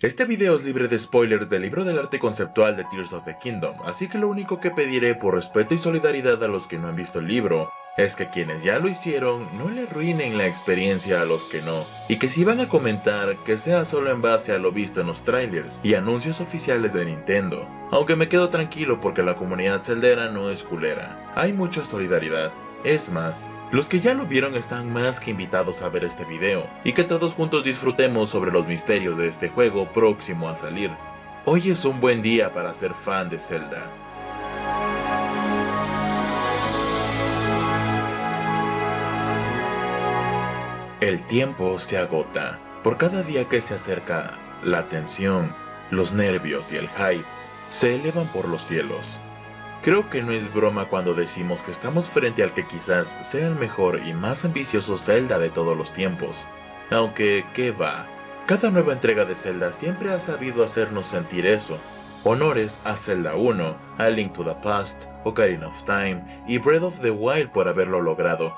Este video es libre de spoilers del libro del arte conceptual de Tears of the Kingdom, así que lo único que pediré por respeto y solidaridad a los que no han visto el libro es que quienes ya lo hicieron no le arruinen la experiencia a los que no, y que si van a comentar que sea solo en base a lo visto en los trailers y anuncios oficiales de Nintendo, aunque me quedo tranquilo porque la comunidad celdera no es culera, hay mucha solidaridad. Es más, los que ya lo vieron están más que invitados a ver este video, y que todos juntos disfrutemos sobre los misterios de este juego próximo a salir. Hoy es un buen día para ser fan de Zelda. El tiempo se agota. Por cada día que se acerca, la tensión, los nervios y el hype se elevan por los cielos. Creo que no es broma cuando decimos que estamos frente al que quizás sea el mejor y más ambicioso Zelda de todos los tiempos. Aunque, ¿qué va? Cada nueva entrega de Zelda siempre ha sabido hacernos sentir eso. Honores a Zelda 1, a Link to the Past, Ocarina of Time y Breath of the Wild por haberlo logrado.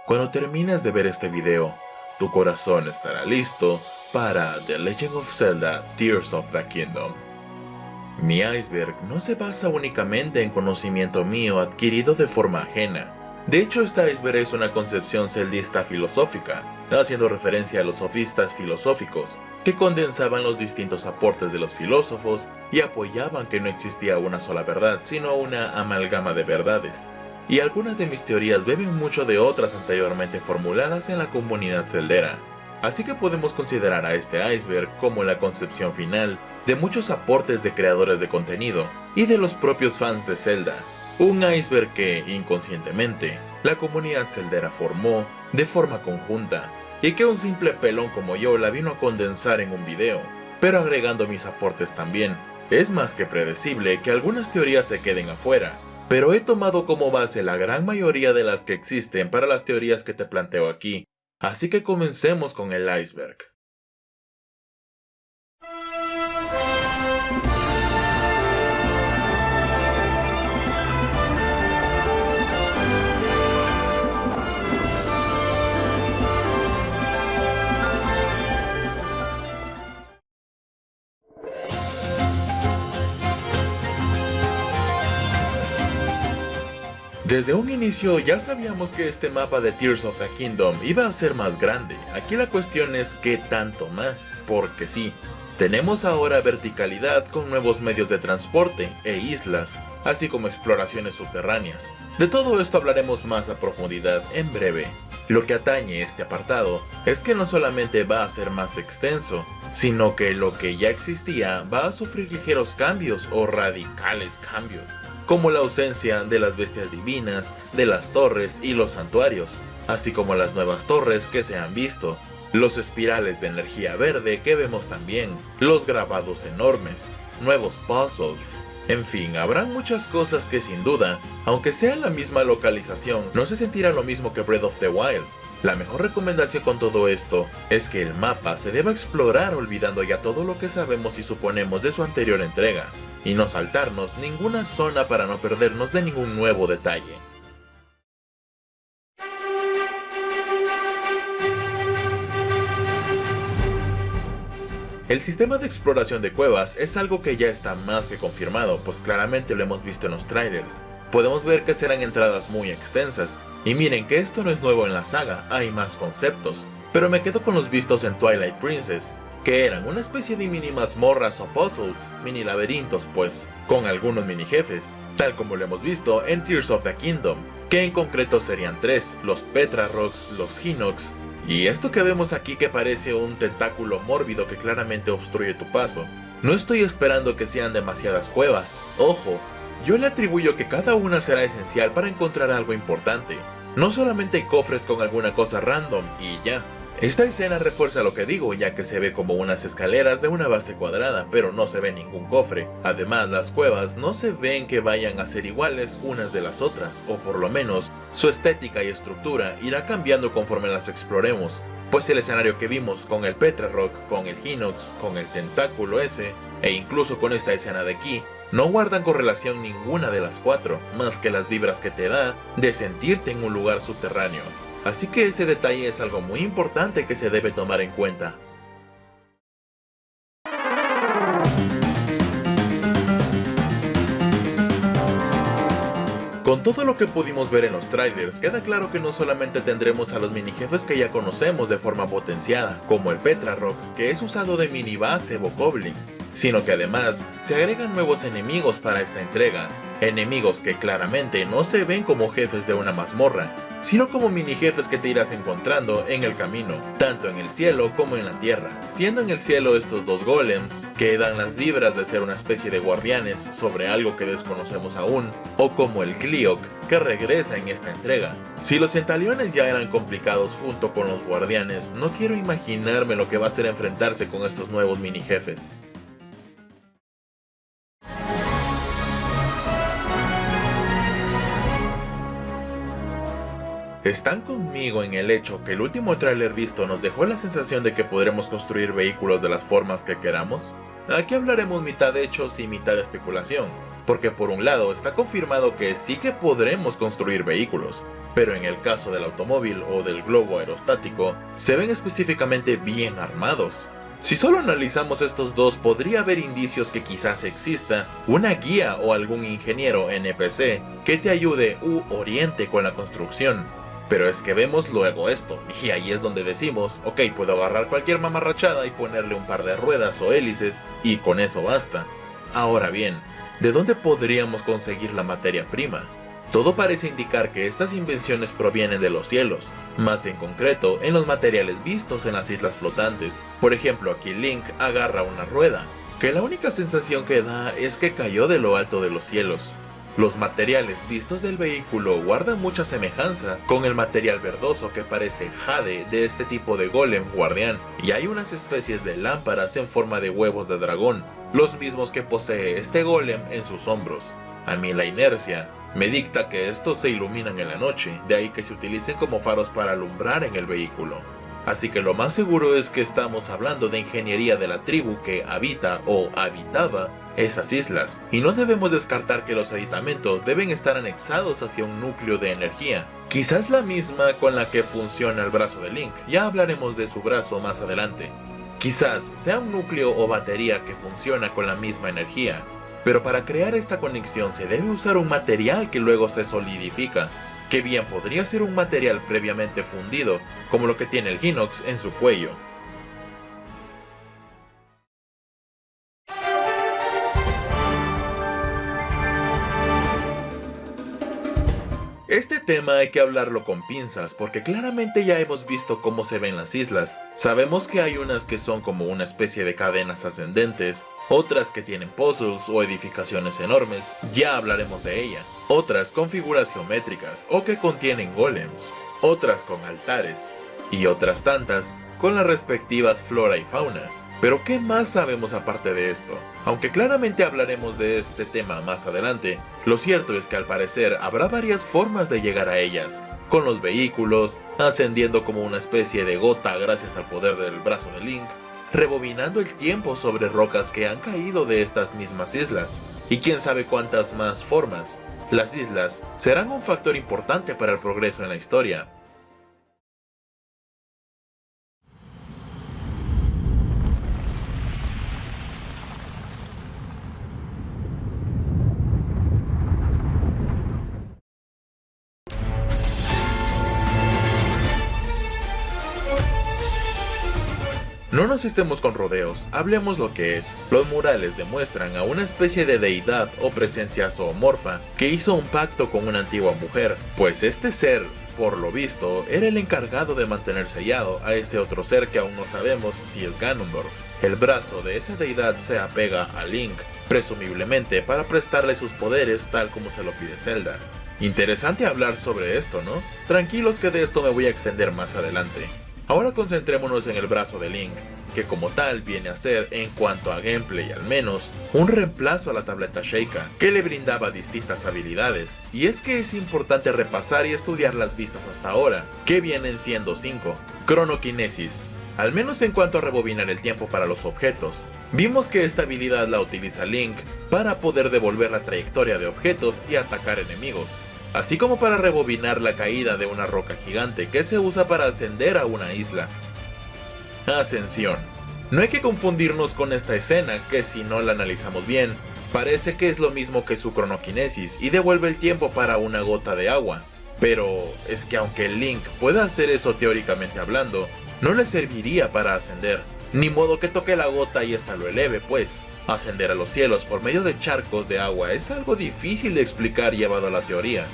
Cuando termines de ver este video, tu corazón estará listo para The Legend of Zelda Tears of the Kingdom. Mi iceberg no se basa únicamente en conocimiento mío adquirido de forma ajena. De hecho, este iceberg es una concepción celdista filosófica, haciendo referencia a los sofistas filosóficos, que condensaban los distintos aportes de los filósofos y apoyaban que no existía una sola verdad, sino una amalgama de verdades. Y algunas de mis teorías beben mucho de otras anteriormente formuladas en la comunidad celdera. Así que podemos considerar a este iceberg como la concepción final de muchos aportes de creadores de contenido y de los propios fans de Zelda. Un iceberg que, inconscientemente, la comunidad celdera formó de forma conjunta y que un simple pelón como yo la vino a condensar en un video, pero agregando mis aportes también. Es más que predecible que algunas teorías se queden afuera, pero he tomado como base la gran mayoría de las que existen para las teorías que te planteo aquí. Así que comencemos con el iceberg. Desde un inicio ya sabíamos que este mapa de Tears of the Kingdom iba a ser más grande. Aquí la cuestión es qué tanto más, porque sí, tenemos ahora verticalidad con nuevos medios de transporte e islas, así como exploraciones subterráneas. De todo esto hablaremos más a profundidad en breve. Lo que atañe este apartado es que no solamente va a ser más extenso, sino que lo que ya existía va a sufrir ligeros cambios o radicales cambios, como la ausencia de las bestias divinas, de las torres y los santuarios, así como las nuevas torres que se han visto, los espirales de energía verde que vemos también, los grabados enormes, nuevos puzzles. En fin, habrán muchas cosas que sin duda, aunque sea en la misma localización, no se sentirá lo mismo que Breath of the Wild. La mejor recomendación con todo esto es que el mapa se deba explorar olvidando ya todo lo que sabemos y suponemos de su anterior entrega, y no saltarnos ninguna zona para no perdernos de ningún nuevo detalle. El sistema de exploración de cuevas es algo que ya está más que confirmado, pues claramente lo hemos visto en los trailers. Podemos ver que serán entradas muy extensas, y miren que esto no es nuevo en la saga, hay más conceptos, pero me quedo con los vistos en Twilight Princess, que eran una especie de mini mazmorras o puzzles, mini laberintos pues, con algunos mini jefes, tal como lo hemos visto en Tears of the Kingdom, que en concreto serían 3, los Petra Rocks, los Hinox, y esto que vemos aquí que parece un tentáculo mórbido que claramente obstruye tu paso. No estoy esperando que sean demasiadas cuevas, ojo, yo le atribuyo que cada una será esencial para encontrar algo importante. No solamente hay cofres con alguna cosa random y ya. Esta escena refuerza lo que digo, ya que se ve como unas escaleras de una base cuadrada, pero no se ve ningún cofre. Además, las cuevas no se ven que vayan a ser iguales unas de las otras, o por lo menos, su estética y estructura irá cambiando conforme las exploremos, pues el escenario que vimos con el Petra Rock, con el Hinox, con el tentáculo ese, e incluso con esta escena de aquí, no guardan correlación ninguna de las 4, más que las vibras que te da de sentirte en un lugar subterráneo. Así que ese detalle es algo muy importante que se debe tomar en cuenta. Con todo lo que pudimos ver en los trailers, queda claro que no solamente tendremos a los minijefes que ya conocemos de forma potenciada, como el Petrarrock, que es usado de minibase Bokoblin, sino que además se agregan nuevos enemigos para esta entrega, enemigos que claramente no se ven como jefes de una mazmorra, sino como mini jefes que te irás encontrando en el camino, tanto en el cielo como en la tierra, siendo en el cielo estos dos golems, que dan las libras de ser una especie de guardianes sobre algo que desconocemos aún, o como el Clioc, que regresa en esta entrega. Si los centaliones ya eran complicados junto con los guardianes, no quiero imaginarme lo que va a ser enfrentarse con estos nuevos mini jefes. ¿Están conmigo en el hecho que el último tráiler visto nos dejó la sensación de que podremos construir vehículos de las formas que queramos? Aquí hablaremos mitad de hechos y mitad de especulación, porque por un lado está confirmado que sí que podremos construir vehículos, pero en el caso del automóvil o del globo aerostático, se ven específicamente bien armados. Si solo analizamos estos dos, podría haber indicios que quizás exista una guía o algún ingeniero NPC que te ayude u oriente con la construcción. Pero es que vemos luego esto, y ahí es donde decimos, ok, puedo agarrar cualquier mamarrachada y ponerle un par de ruedas o hélices, y con eso basta. Ahora bien, ¿de dónde podríamos conseguir la materia prima? Todo parece indicar que estas invenciones provienen de los cielos, más en concreto en los materiales vistos en las islas flotantes. Por ejemplo, aquí Link agarra una rueda, que la única sensación que da es que cayó de lo alto de los cielos. Los materiales vistos del vehículo guardan mucha semejanza con el material verdoso que parece jade de este tipo de golem guardián, y hay unas especies de lámparas en forma de huevos de dragón, los mismos que posee este golem en sus hombros. A mí la inercia me dicta que estos se iluminan en la noche, de ahí que se utilicen como faros para alumbrar en el vehículo. Así que lo más seguro es que estamos hablando de ingeniería de la tribu que habita o habitaba esas islas, y no debemos descartar que los aditamentos deben estar anexados hacia un núcleo de energía, quizás la misma con la que funciona el brazo de Link, ya hablaremos de su brazo más adelante. Quizás sea un núcleo o batería que funciona con la misma energía, pero para crear esta conexión se debe usar un material que luego se solidifica, que bien podría ser un material previamente fundido, como lo que tiene el Hinox en su cuello. Este tema hay que hablarlo con pinzas porque claramente ya hemos visto cómo se ven las islas. Sabemos que hay unas que son como una especie de cadenas ascendentes, otras que tienen puzzles o edificaciones enormes, ya hablaremos de ella. Otras con figuras geométricas o que contienen golems, otras con altares y otras tantas con las respectivas flora y fauna. Pero ¿qué más sabemos aparte de esto? Aunque claramente hablaremos de este tema más adelante, lo cierto es que al parecer habrá varias formas de llegar a ellas, con los vehículos, ascendiendo como una especie de gota gracias al poder del brazo de Link, rebobinando el tiempo sobre rocas que han caído de estas mismas islas, y quién sabe cuántas más formas. Las islas serán un factor importante para el progreso en la historia. No nos estemos con rodeos, hablemos lo que es. Los murales demuestran a una especie de deidad o presencia zoomorfa que hizo un pacto con una antigua mujer, pues este ser, por lo visto, era el encargado de mantener sellado a ese otro ser que aún no sabemos si es Ganondorf. El brazo de esa deidad se apega a Link, presumiblemente para prestarle sus poderes tal como se lo pide Zelda. Interesante hablar sobre esto, ¿no? Tranquilos que de esto me voy a extender más adelante. Ahora concentrémonos en el brazo de Link, que como tal viene a ser, en cuanto a gameplay al menos, un reemplazo a la tableta Sheikah, que le brindaba distintas habilidades. Y es que es importante repasar y estudiar las vistas hasta ahora, que vienen siendo 5. Cronokinesis, al menos en cuanto a rebobinar el tiempo para los objetos. Vimos que esta habilidad la utiliza Link para poder devolver la trayectoria de objetos y atacar enemigos, así como para rebobinar la caída de una roca gigante que se usa para ascender a una isla. Ascensión. No hay que confundirnos con esta escena que si no la analizamos bien, Parece que es lo mismo que su cronoquinesis y devuelve el tiempo para una gota de agua. Pero es que aunque Link pueda hacer eso teóricamente hablando, no le serviría para ascender. Ni modo que toque la gota y esta lo eleve, pues. Ascender a los cielos por medio de charcos de agua es algo difícil de explicar llevado a la teoría.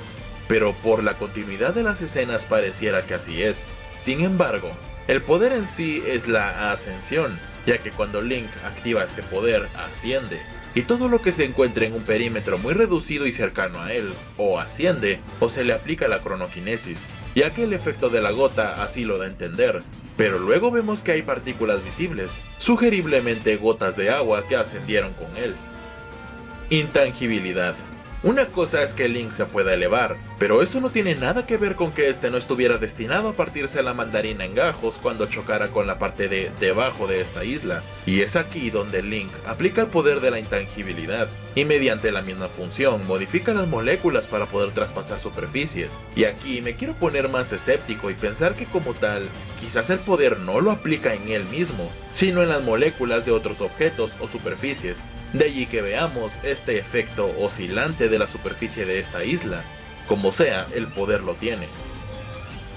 Pero por la continuidad de las escenas pareciera que así es. Sin embargo, el poder en sí es la ascensión, ya que cuando Link activa este poder, asciende. Y todo lo que se encuentre en un perímetro muy reducido y cercano a él, o asciende, o se le aplica la cronoquinesis, ya que el efecto de la gota así lo da a entender. Pero luego vemos que hay partículas visibles, sugeriblemente gotas de agua que ascendieron con él. Intangibilidad. Una cosa es que Link se pueda elevar, pero esto no tiene nada que ver con que este no estuviera destinado a partirse la mandarina en gajos cuando chocara con la parte de debajo de esta isla, y es aquí donde Link aplica el poder de la intangibilidad, y mediante la misma función modifica las moléculas para poder traspasar superficies. Y aquí me quiero poner más escéptico y pensar que como tal, quizás el poder no lo aplica en él mismo, sino en las moléculas de otros objetos o superficies. De allí que veamos este efecto oscilante de la superficie de esta isla. Como sea, el poder lo tiene.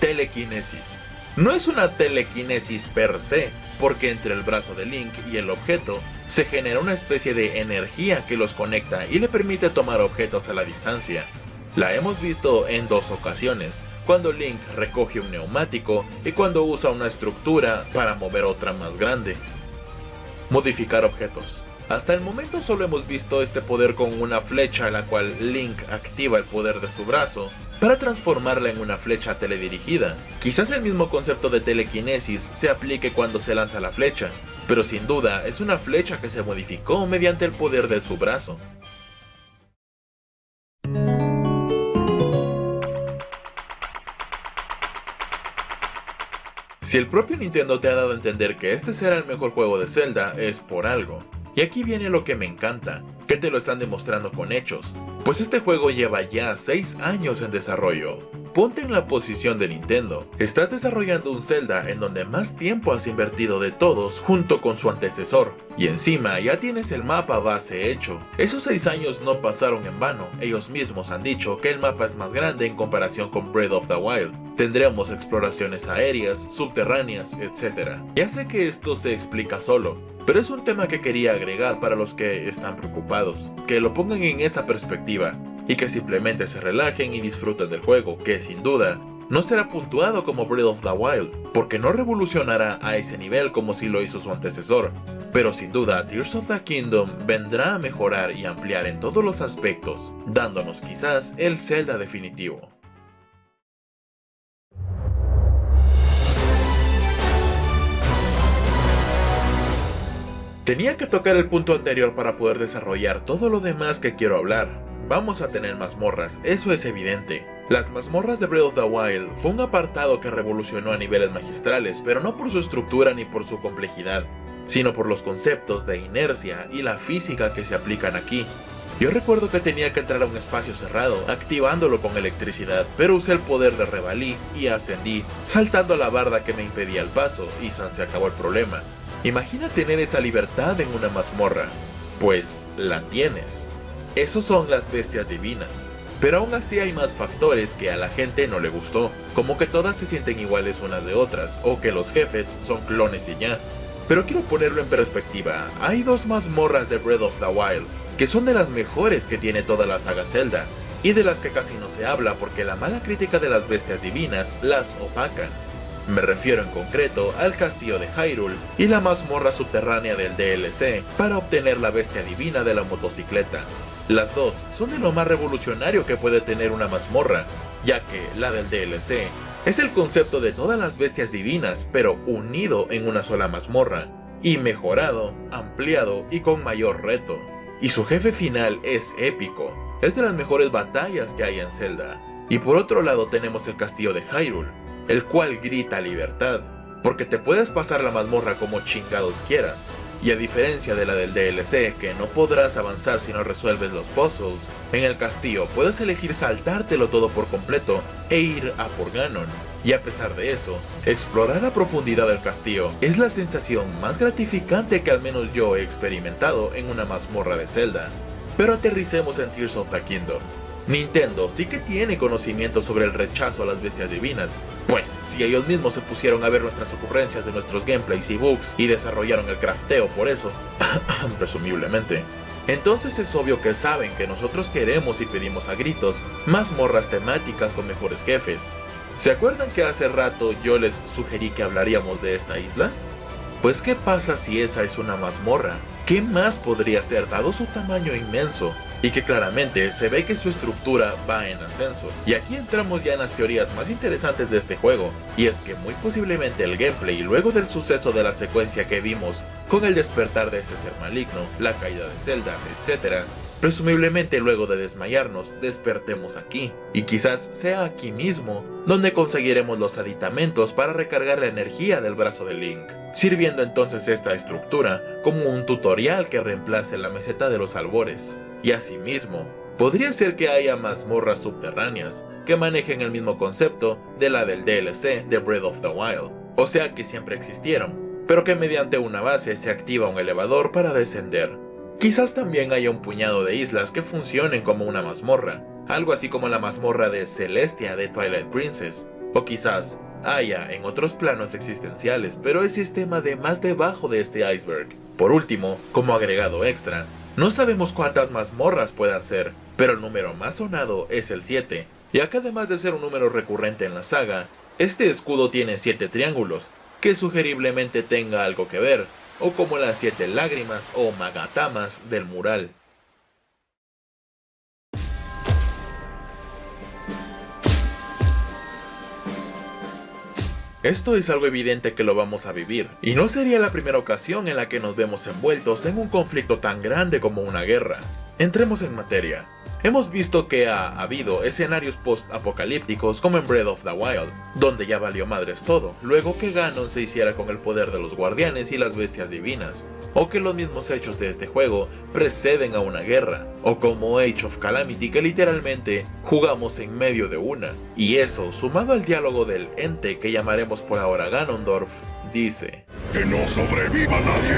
Telequinesis. No es una telequinesis per se, porque entre el brazo de Link y el objeto se genera una especie de energía que los conecta y le permite tomar objetos a la distancia. La hemos visto en dos ocasiones, cuando Link recoge un neumático y cuando usa una estructura para mover otra más grande. Modificar objetos. Hasta el momento solo hemos visto este poder con una flecha en la cual Link activa el poder de su brazo para transformarla en una flecha teledirigida. Quizás el mismo concepto de telequinesis se aplique cuando se lanza la flecha, pero sin duda es una flecha que se modificó mediante el poder de su brazo. Si el propio Nintendo te ha dado a entender que este será el mejor juego de Zelda, es por algo. Y aquí viene lo que me encanta, que te lo están demostrando con hechos, pues este juego lleva ya 6 años en desarrollo. Ponte en la posición de Nintendo, estás desarrollando un Zelda en donde más tiempo has invertido de todos junto con su antecesor, y encima ya tienes el mapa base hecho. Esos 6 años no pasaron en vano, ellos mismos han dicho que el mapa es más grande en comparación con Breath of the Wild. Tendremos exploraciones aéreas, subterráneas, etc. Ya sé que esto se explica solo, pero es un tema que quería agregar para los que están preocupados, que lo pongan en esa perspectiva, y que simplemente se relajen y disfruten del juego, que sin duda no será puntuado como Breath of the Wild, porque no revolucionará a ese nivel como si lo hizo su antecesor, pero sin duda Tears of the Kingdom vendrá a mejorar y ampliar en todos los aspectos, dándonos quizás el Zelda definitivo. Tenía que tocar el punto anterior para poder desarrollar todo lo demás que quiero hablar. Vamos a tener mazmorras, eso es evidente. Las mazmorras de Breath of the Wild fue un apartado que revolucionó a niveles magistrales, pero no por su estructura ni por su complejidad, sino por los conceptos de inercia y la física que se aplican aquí. Yo recuerdo que tenía que entrar a un espacio cerrado, activándolo con electricidad, pero usé el poder de Revalí y ascendí, saltando la barda que me impedía el paso, y se acabó el problema. Imagina tener esa libertad en una mazmorra. Pues la tienes. Esos son las bestias divinas. Pero aún así hay más factores que a la gente no le gustó, como que todas se sienten iguales unas de otras, o que los jefes son clones y ya. Pero quiero ponerlo en perspectiva, hay 2 mazmorras de Breath of the Wild, que son de las mejores que tiene toda la saga Zelda, y de las que casi no se habla porque la mala crítica de las bestias divinas las opacan. Me refiero en concreto al castillo de Hyrule y la mazmorra subterránea del DLC para obtener la bestia divina de la motocicleta. Las dos son de lo más revolucionario que puede tener una mazmorra, ya que la del DLC es el concepto de todas las bestias divinas, pero unido en una sola mazmorra, y mejorado, ampliado y con mayor reto. Y su jefe final es épico, es de las mejores batallas que hay en Zelda. Y por otro lado tenemos el castillo de Hyrule, el cual grita libertad, porque te puedes pasar la mazmorra como chingados quieras, y a diferencia de la del DLC, que no podrás avanzar si no resuelves los puzzles, en el castillo puedes elegir saltártelo todo por completo e ir a por Ganon. Y a pesar de eso, explorar a profundidad el castillo es la sensación más gratificante que al menos yo he experimentado en una mazmorra de Zelda. Pero aterricemos en Tears of the Kingdom. Nintendo sí que tiene conocimiento sobre el rechazo a las bestias divinas, pues si ellos mismos se pusieron a ver nuestras ocurrencias de nuestros gameplays y bugs y desarrollaron el crafteo por eso, presumiblemente, entonces es obvio que saben que nosotros queremos y pedimos a gritos mazmorras temáticas con mejores jefes. ¿Se acuerdan que hace rato yo les sugerí que hablaríamos de esta isla? Pues ¿qué pasa si esa es una mazmorra? ¿Qué más podría ser dado su tamaño inmenso? Y que claramente se ve que su estructura va en ascenso. Y aquí entramos ya en las teorías más interesantes de este juego, y es que muy posiblemente el gameplay luego del suceso de la secuencia que vimos con el despertar de ese ser maligno, la caída de Zelda, etc., presumiblemente luego de desmayarnos, despertemos aquí, y quizás sea aquí mismo donde conseguiremos los aditamentos para recargar la energía del brazo de Link, sirviendo entonces esta estructura como un tutorial que reemplace la meseta de los albores. Y asimismo, podría ser que haya mazmorras subterráneas que manejen el mismo concepto de la del DLC de Breath of the Wild, o sea que siempre existieron, pero que mediante una base se activa un elevador para descender. Quizás también haya un puñado de islas que funcionen como una mazmorra, algo así como la mazmorra de Celestia de Twilight Princess, o quizás haya en otros planos existenciales, pero el sistema de más debajo de este iceberg. Por último, como agregado extra, no sabemos cuántas mazmorras puedan ser, pero el número más sonado es el 7, ya que además de ser un número recurrente en la saga, este escudo tiene 7 triángulos, que sugeriblemente tenga algo que ver, o como las 7 lágrimas o magatamas del mural. Esto es algo evidente que lo vamos a vivir, y no sería la primera ocasión en la que nos vemos envueltos en un conflicto tan grande como una guerra. Entremos en materia. Hemos visto que ha habido escenarios post-apocalípticos como en Breath of the Wild, donde ya valió madres todo, luego que Ganon se hiciera con el poder de los guardianes y las bestias divinas, o que los mismos hechos de este juego preceden a una guerra, o como Age of Calamity que literalmente jugamos en medio de una, y eso sumado al diálogo del ente que llamaremos por ahora Ganondorf, dice: ¡Que no sobreviva nadie!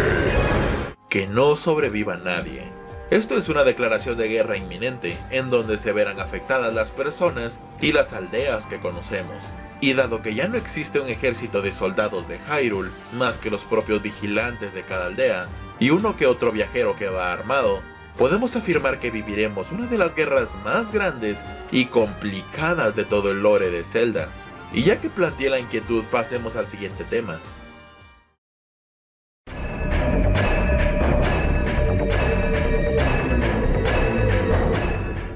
Que no sobreviva nadie. Esto es una declaración de guerra inminente, en donde se verán afectadas las personas y las aldeas que conocemos. Y dado que ya no existe un ejército de soldados de Hyrule, más que los propios vigilantes de cada aldea, y uno que otro viajero que va armado, podemos afirmar que viviremos una de las guerras más grandes y complicadas de todo el lore de Zelda. Y ya que planteé la inquietud, pasemos al siguiente tema.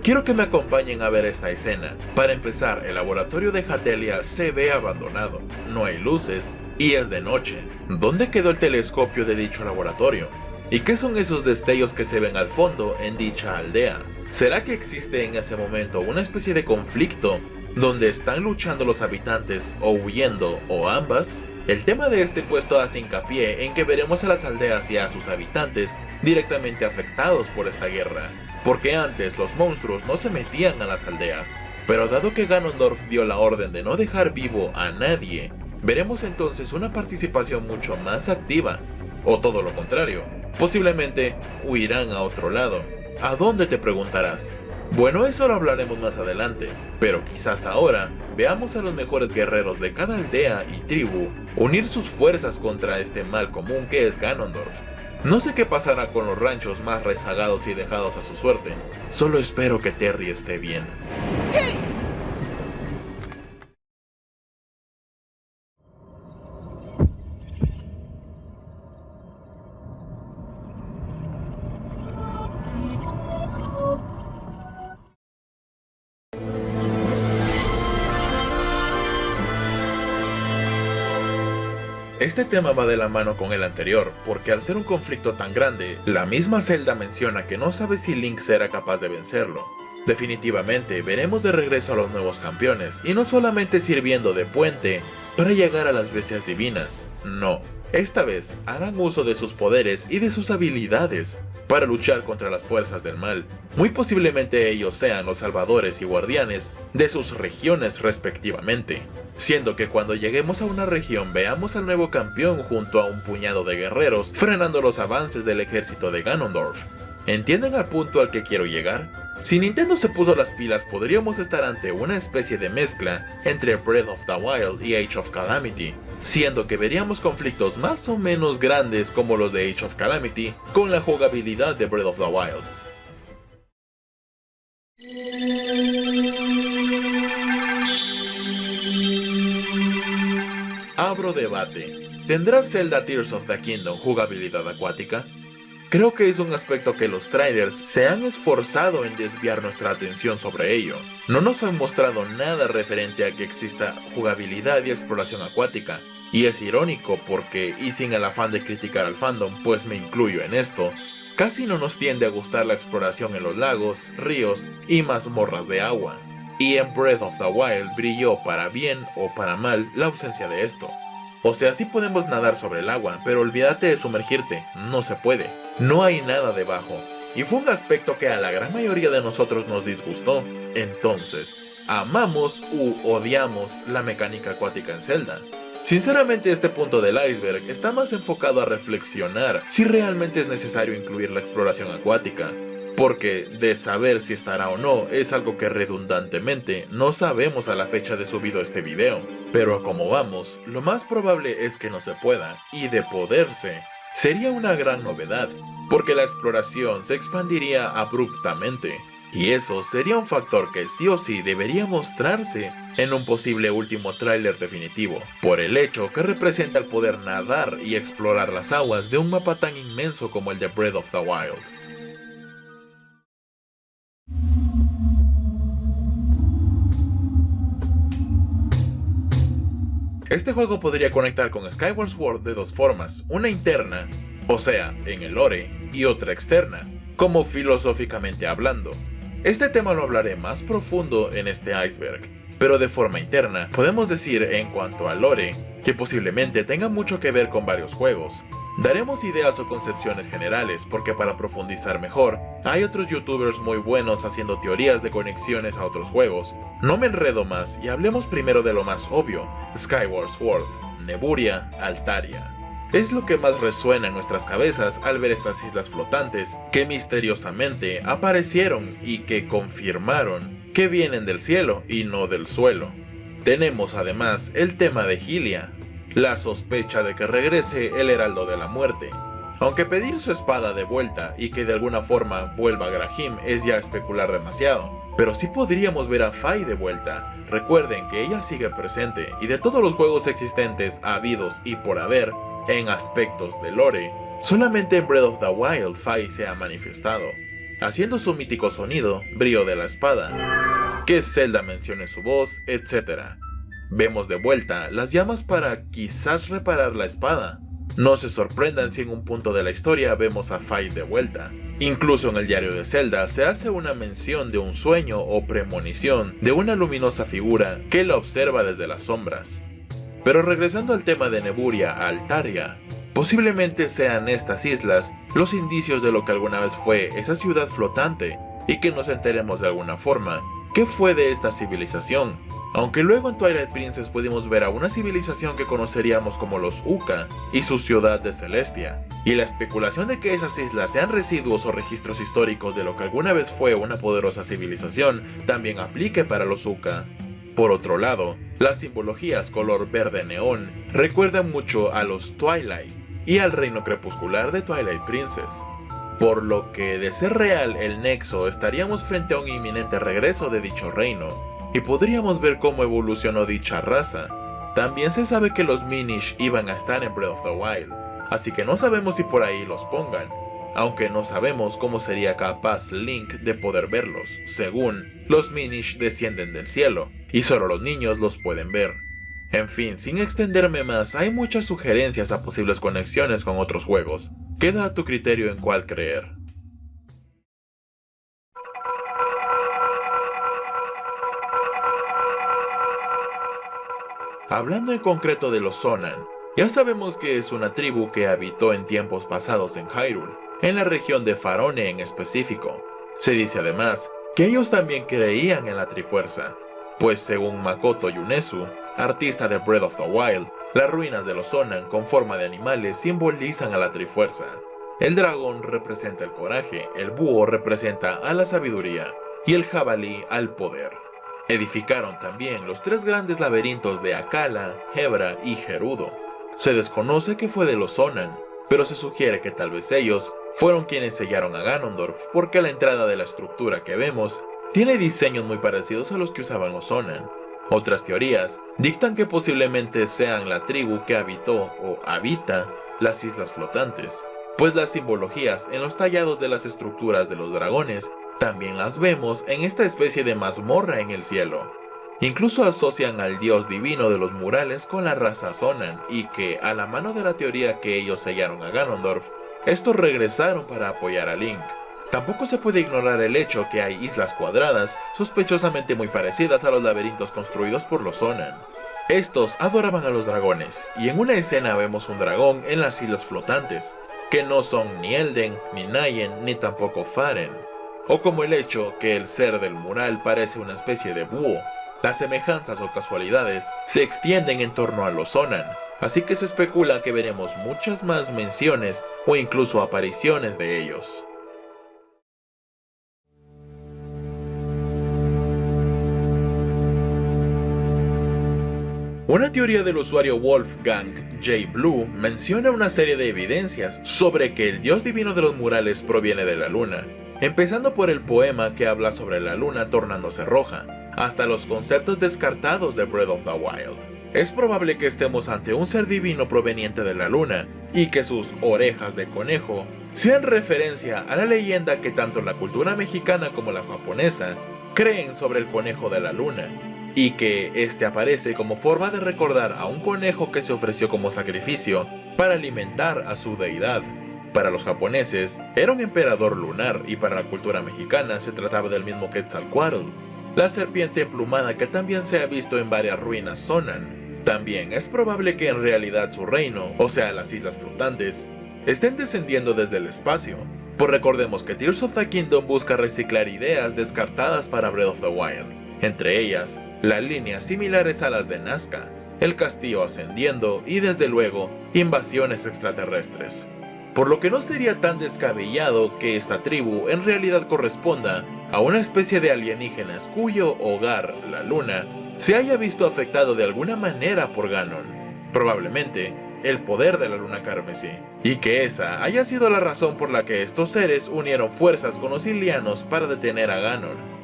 Quiero que me acompañen a ver esta escena. Para empezar, el laboratorio de Hatelia se ve abandonado, no hay luces y es de noche. ¿Dónde quedó el telescopio de dicho laboratorio? ¿Y qué son esos destellos que se ven al fondo en dicha aldea? ¿Será que existe en ese momento una especie de conflicto donde están luchando los habitantes o huyendo o ambas? El tema de este puesto hace hincapié en que veremos a las aldeas y a sus habitantes directamente afectados por esta guerra, porque antes los monstruos no se metían a las aldeas, pero dado que Ganondorf dio la orden de no dejar vivo a nadie, veremos entonces una participación mucho más activa, o todo lo contrario, posiblemente huirán a otro lado. ¿A dónde, te preguntarás? Bueno, eso lo hablaremos más adelante, pero quizás ahora veamos a los mejores guerreros de cada aldea y tribu unir sus fuerzas contra este mal común que es Ganondorf. No sé qué pasará con los ranchos más rezagados y dejados a su suerte, solo espero que Terry esté bien. Este tema va de la mano con el anterior, porque al ser un conflicto tan grande, la misma Zelda menciona que no sabe si Link será capaz de vencerlo. Definitivamente veremos de regreso a los nuevos campeones, y no solamente sirviendo de puente para llegar a las bestias divinas, no. Esta vez harán uso de sus poderes y de sus habilidades para luchar contra las fuerzas del mal. Muy posiblemente ellos sean los salvadores y guardianes de sus regiones respectivamente, siendo que cuando lleguemos a una región veamos al nuevo campeón junto a un puñado de guerreros frenando los avances del ejército de Ganondorf. ¿Entienden al punto al que quiero llegar? Si Nintendo se puso las pilas, podríamos estar ante una especie de mezcla entre Breath of the Wild y Age of Calamity, siendo que veríamos conflictos más o menos grandes como los de Age of Calamity con la jugabilidad de Breath of the Wild. Abro debate. ¿Tendrá Zelda Tears of the Kingdom jugabilidad acuática? Creo que es un aspecto que los trailers se han esforzado en desviar nuestra atención sobre ello. No nos han mostrado nada referente a que exista jugabilidad y exploración acuática, y es irónico porque, y sin el afán de criticar al fandom, pues me incluyo en esto, casi no nos tiende a gustar la exploración en los lagos, ríos y mazmorras de agua. Y en Breath of the Wild brilló para bien o para mal la ausencia de esto. O sea, sí podemos nadar sobre el agua, pero olvídate de sumergirte, no se puede. No hay nada debajo. Y fue un aspecto que a la gran mayoría de nosotros nos disgustó. Entonces, ¿amamos u odiamos la mecánica acuática en Zelda? Sinceramente, este punto del iceberg está más enfocado a reflexionar si realmente es necesario incluir la exploración acuática. Porque de saber si estará o no es algo que redundantemente no sabemos a la fecha de subido este video. Pero a como vamos, lo más probable es que no se pueda, y de poderse, sería una gran novedad, porque la exploración se expandiría abruptamente, y eso sería un factor que sí o sí debería mostrarse en un posible último tráiler definitivo, por el hecho que representa el poder nadar y explorar las aguas de un mapa tan inmenso como el de Breath of the Wild. Este juego podría conectar con Skyward Sword de dos formas, una interna, o sea, en el lore, y otra externa, como filosóficamente hablando. Este tema lo hablaré más profundo en este iceberg, pero de forma interna, podemos decir en cuanto al lore, que posiblemente tenga mucho que ver con varios juegos. Daremos ideas o concepciones generales, porque para profundizar mejor, hay otros youtubers muy buenos haciendo teorías de conexiones a otros juegos. No me enredo más y hablemos primero de lo más obvio, Skyward Sword, Neburia, Altaria. Es lo que más resuena en nuestras cabezas al ver estas islas flotantes, que misteriosamente aparecieron y que confirmaron que vienen del cielo y no del suelo. Tenemos además el tema de Hylia, la sospecha de que regrese el Heraldo de la Muerte. Aunque pedir su espada de vuelta y que de alguna forma vuelva Grahim es ya especular demasiado, pero sí podríamos ver a Fai de vuelta. Recuerden que ella sigue presente, y de todos los juegos existentes, habidos y por haber, en aspectos de lore, solamente en Breath of the Wild Fai se ha manifestado, haciendo su mítico sonido, brillo de la espada, que Zelda mencione su voz, etc. Vemos de vuelta las llamas para quizás reparar la espada. No se sorprendan si en un punto de la historia vemos a Fai de vuelta. Incluso en el diario de Zelda se hace una mención de un sueño o premonición de una luminosa figura que la observa desde las sombras. Pero regresando al tema de Neburia a Altaria, posiblemente sean estas islas los indicios de lo que alguna vez fue esa ciudad flotante, y que nos enteremos de alguna forma qué fue de esta civilización. Aunque luego en Twilight Princess pudimos ver a una civilización que conoceríamos como los Uka y su ciudad de Celestia, y la especulación de que esas islas sean residuos o registros históricos de lo que alguna vez fue una poderosa civilización también aplique para los Uka. Por otro lado, las simbologías color verde neón recuerdan mucho a los Twilight y al reino crepuscular de Twilight Princess, por lo que de ser real el nexo estaríamos frente a un inminente regreso de dicho reino, y podríamos ver cómo evolucionó dicha raza. También se sabe que los Minish iban a estar en Breath of the Wild, así que no sabemos si por ahí los pongan, aunque no sabemos cómo sería capaz Link de poder verlos. Según, los Minish descienden del cielo, y solo los niños los pueden ver. En fin, sin extenderme más, hay muchas sugerencias a posibles conexiones con otros juegos. Queda a tu criterio en cuál creer. Hablando en concreto de los Sonan, ya sabemos que es una tribu que habitó en tiempos pasados en Hyrule, en la región de Farone en específico. Se dice además que ellos también creían en la Trifuerza, pues según Makoto Yunesu, artista de Breath of the Wild, las ruinas de los Sonan con forma de animales simbolizan a la Trifuerza. El dragón representa el coraje, el búho representa a la sabiduría y el jabalí al poder. Edificaron también los 3 grandes laberintos de Akala, Hebra y Gerudo. Se desconoce que fue de los Sonan, pero se sugiere que tal vez ellos fueron quienes sellaron a Ganondorf porque la entrada de la estructura que vemos tiene diseños muy parecidos a los que usaban los Sonan. Otras teorías dictan que posiblemente sean la tribu que habitó o habita las islas flotantes, pues las simbologías en los tallados de las estructuras de los dragones también las vemos en esta especie de mazmorra en el cielo. Incluso asocian al dios divino de los murales con la raza Sonan y que, a la mano de la teoría que ellos sellaron a Ganondorf, estos regresaron para apoyar a Link. Tampoco se puede ignorar el hecho que hay islas cuadradas sospechosamente muy parecidas a los laberintos construidos por los Sonan. Estos adoraban a los dragones, y en una escena vemos un dragón en las islas flotantes, que no son ni Elden, ni Nayen, ni tampoco Faren. O como el hecho que el ser del mural parece una especie de búho. Las semejanzas o casualidades se extienden en torno a los Sonan, así que se especula que veremos muchas más menciones o incluso apariciones de ellos. Una teoría del usuario Wolfgang J. Blue menciona una serie de evidencias sobre que el dios divino de los murales proviene de la luna, empezando por el poema que habla sobre la luna tornándose roja, hasta los conceptos descartados de Breath of the Wild. Es probable que estemos ante un ser divino proveniente de la luna, y que sus orejas de conejo sean referencia a la leyenda que tanto la cultura mexicana como la japonesa creen sobre el conejo de la luna, y que este aparece como forma de recordar a un conejo que se ofreció como sacrificio para alimentar a su deidad. Para los japoneses, era un emperador lunar y para la cultura mexicana se trataba del mismo Quetzalcóatl, la serpiente emplumada que también se ha visto en varias ruinas Sonan. También es probable que en realidad su reino, o sea las islas flotantes, estén descendiendo desde el espacio, pues recordemos que Tears of the Kingdom busca reciclar ideas descartadas para Breath of the Wild, entre ellas las líneas similares a las de Nazca, el castillo ascendiendo y desde luego invasiones extraterrestres. Por lo que no sería tan descabellado que esta tribu en realidad corresponda a una especie de alienígenas cuyo hogar, la luna, se haya visto afectado de alguna manera por Ganon, probablemente el poder de la luna carmesí, y que esa haya sido la razón por la que estos seres unieron fuerzas con los Hylianos para detener a Ganon.